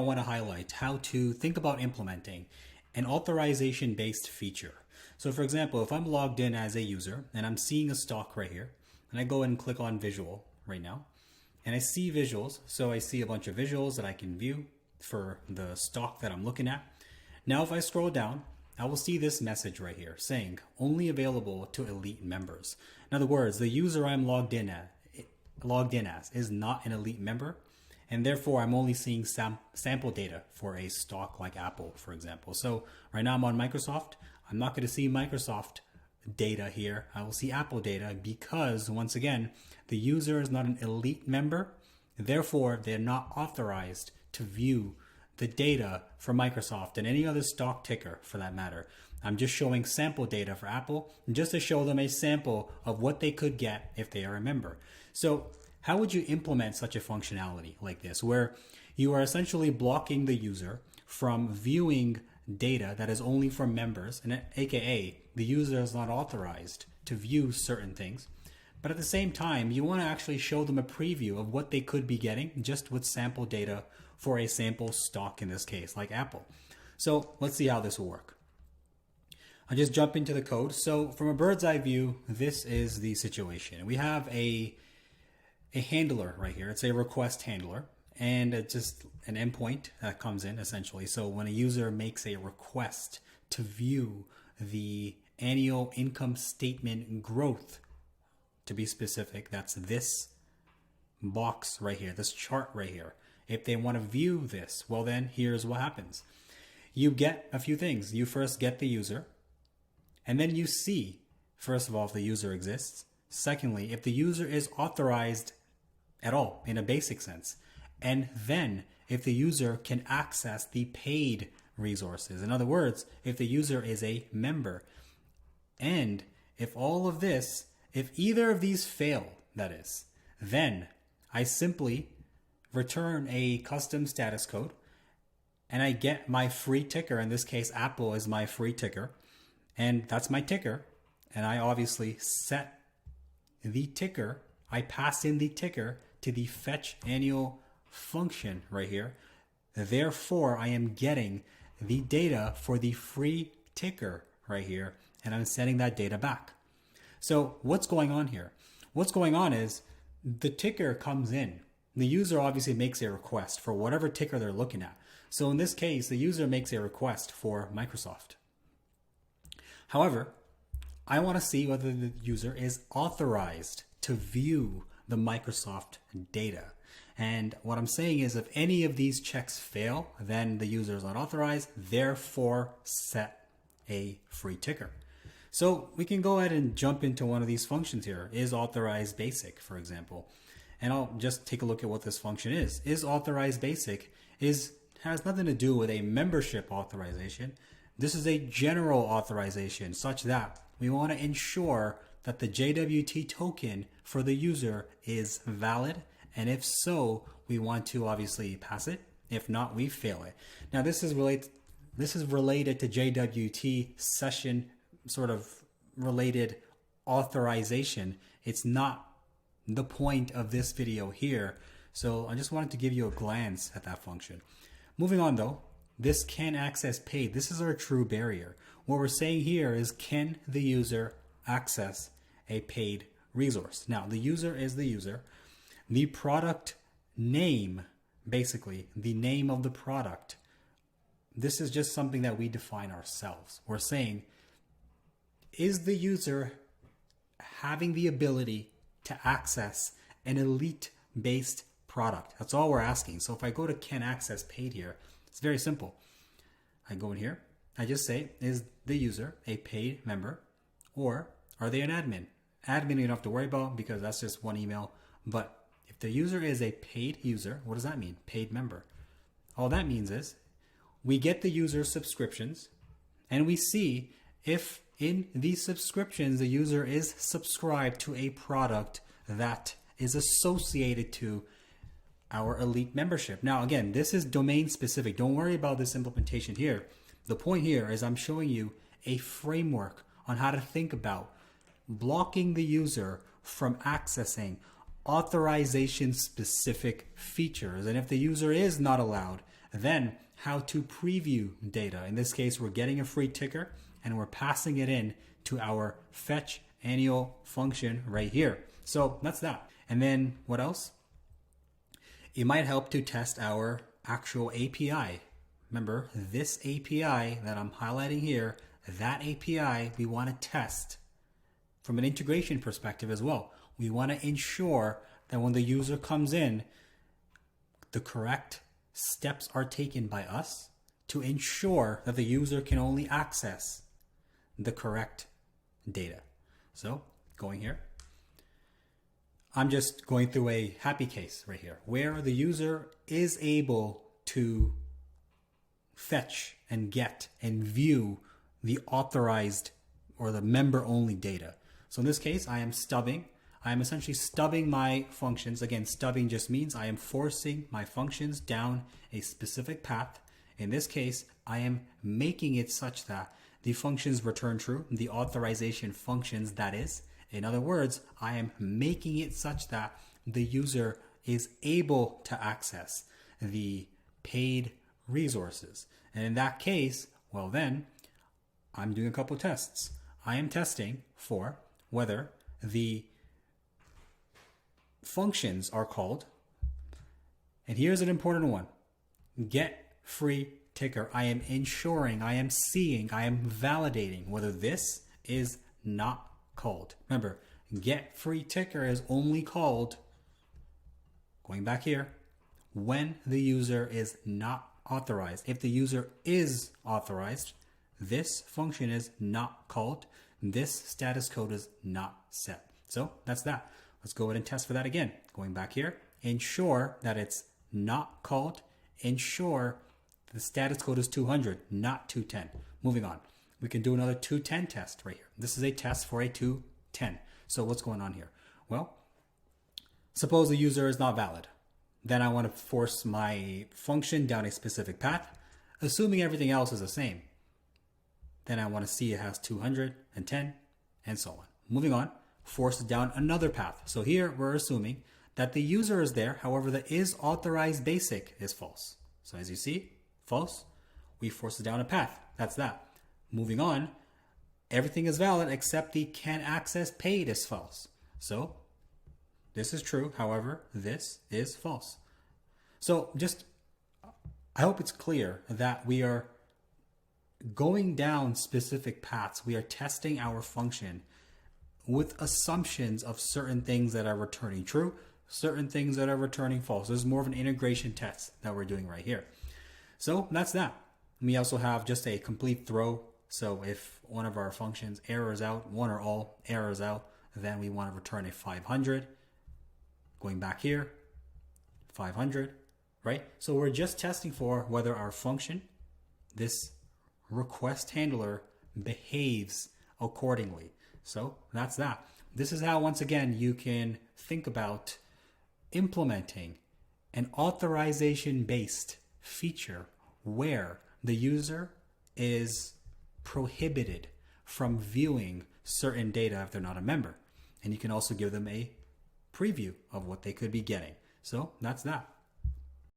want to highlight how to think about implementing an authorization-based feature. So for example, if I'm logged in as a user and I'm seeing a stock right here, and I go and click on visual right now, and I see visuals, so I see a bunch of visuals that I can view for the stock that I'm looking at. Now if I scroll down, I will see this message right here saying only available to elite members. In other words, the user I'm logged in as is not an elite member, and therefore I'm only seeing sample data for a stock like Apple, for example. So right now I'm on Microsoft. I'm not going to see Microsoft data here. I will see Apple data because, once again, the user is not an elite member. Therefore, they're not authorized to view the data for Microsoft and any other stock ticker for that matter. I'm just showing sample data for Apple just to show them a sample of what they could get if they are a member. So how would you implement such a functionality like this, where you are essentially blocking the user from viewing data that is only for members, and aka the user is not authorized to view certain things, but at the same time you want to actually show them a preview of what they could be getting just with sample data for a sample stock, in this case like Apple. So let's see how this will work. I'll just jump into the code. So from a bird's eye view, this is the situation. We have a handler right here. It's a request handler, and it's just an endpoint that comes in essentially. So when a user makes a request to view the annual income statement growth, to be specific, that's this box right here, this chart right here. If they want to view this, well then here's what happens. You get a few things. You first get the user, and then you see, first of all, if the user exists. Secondly, if the user is authorized at all in a basic sense. And then if the user can access the paid resources. In other words, if the user is a member. And if all of this, if either of these fail, that is, then I simply return a custom status code and I get my free ticker. In this case, Apple is my free ticker, and that's my ticker. And I obviously set the ticker, I pass in the ticker to the fetch annual function right here. Therefore, I am getting the data for the free ticker right here, and I'm sending that data back. So what's going on here? What's going on is the ticker comes in. The user obviously makes a request for whatever ticker they're looking at. So in this case, the user makes a request for Microsoft. However, I want to see whether the user is authorized to view the Microsoft data. And what I'm saying is if any of these checks fail, then the user is not authorized, therefore set a free ticker. So we can go ahead and jump into one of these functions here. Is authorized basic, for example. And I'll just take a look at what this function is. Is authorized basic has nothing to do with a membership authorization. This is a general authorization such that we want to ensure that the JWT token for the user is valid. And if so, we want to obviously pass it. If not, we fail it. Now this is related to JWT session sort of related authorization. It's not the point of this video here. So I just wanted to give you a glance at that function. Moving on though, this can access paid. This is our true barrier. What we're saying here is, can the user access a paid resource? Now the user is the user. The product name, basically the name of the product, this is just something that we define ourselves. We're saying, is the user having the ability to access an elite based product? That's all we're asking. So if I go to can access paid here, it's very simple. I go in here, I just say, is the user a paid member, or are they an admin? Admin you don't have to worry about because that's just one email. But if the user is a paid user, what does that mean? Paid member. All that means is we get the user subscriptions and we see if in these subscriptions the user is subscribed to a product that is associated to our elite membership. Now again, this is domain specific. Don't worry about this implementation here. The point here is I'm showing you a framework on how to think about blocking the user from accessing authorization specific features. And if the user is not allowed, Then how to preview data. In this case, we're getting a free ticker and we're passing it in to our fetch annual function right here. So that's that. And then what else? It might help to test our actual API. Remember, this API that I'm highlighting here, that API we want to test from an integration perspective as well. We want to ensure that when the user comes in, the correct steps are taken by us to ensure that the user can only access the correct data. So going here, I'm just going through a happy case right here where the user is able to fetch and get and view the authorized or the member only data. So in this case, I am stubbing. I am essentially stubbing my functions. Again, stubbing just means I am forcing my functions down a specific path. In this case, I am making it such that the functions return true, the authorization functions that is. In other words, I am making it such that the user is able to access the paid resources. And in that case, well then, I'm doing a couple of tests. I am testing for whether the functions are called, and here's an important one, get free ticker. I am ensuring, I am seeing, I am validating whether this is not called. Remember, get free ticker is only called, going back here, when the user is not authorized. If the user is authorized, this function is not called. This status code is not set. So that's that. Let's go ahead and test for that again. Going back here, ensure that it's not called. Ensure the status code is 200, not 210. Moving on. We can do another 210 test right here. This is a test for a 210. So what's going on here? Well, suppose the user is not valid. Then I want to force my function down a specific path, assuming everything else is the same. Then I want to see it has 210 and so on. Moving on, force it down another path. So here we're assuming that the user is there. However, the is authorized basic is false. So as you see, false. We force it down a path. That's that. Moving on, everything is valid except the can access paid is false. So this is true. However, this is false. So I hope it's clear that we are going down specific paths. We are testing our function with assumptions of certain things that are returning true, certain things that are returning false. This is more of an integration test that we're doing right here. So that's that. We also have just a complete throw. So if one of our functions errors out, one or all errors out, then we want to return a 500. Going back here, 500, right? So we're just testing for whether our function, this request handler, behaves accordingly. So that's that. This is how, once again, you can think about implementing an authorization-based feature where the user is prohibited from viewing certain data if they're not a member. And you can also give them a preview of what they could be getting. So that's that.